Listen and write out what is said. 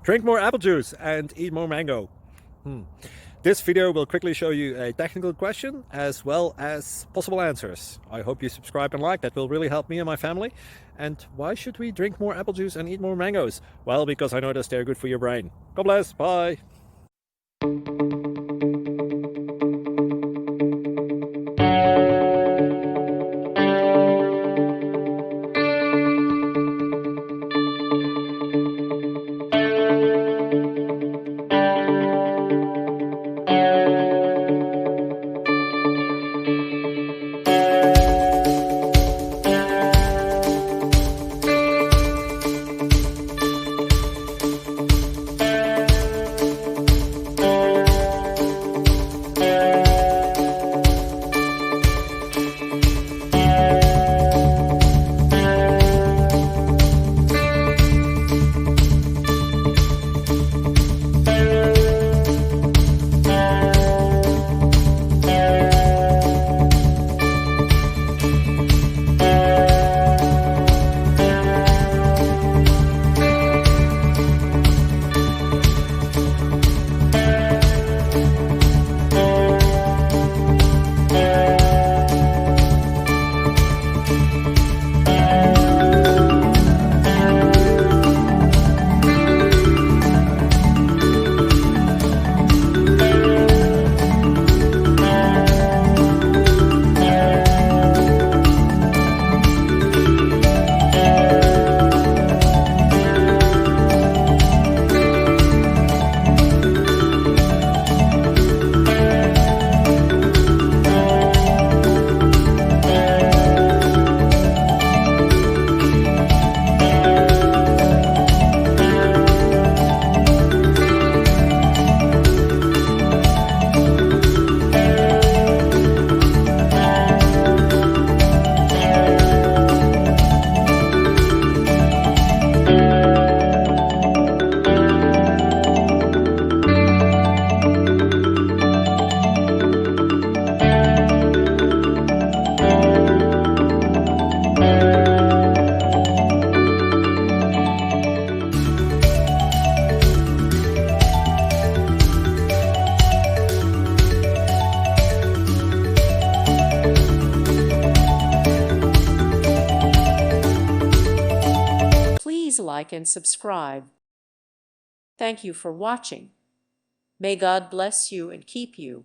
Drink more apple juice and eat more mango. This video will quickly show you a technical question as well as possible answers. I hope you subscribe and like, that will really help me and my family. And why should we drink more apple juice and eat more mangoes? Well, because I noticed they're good for your brain. God bless, bye. Please like and subscribe. Thank you for watching. May God bless you and keep you.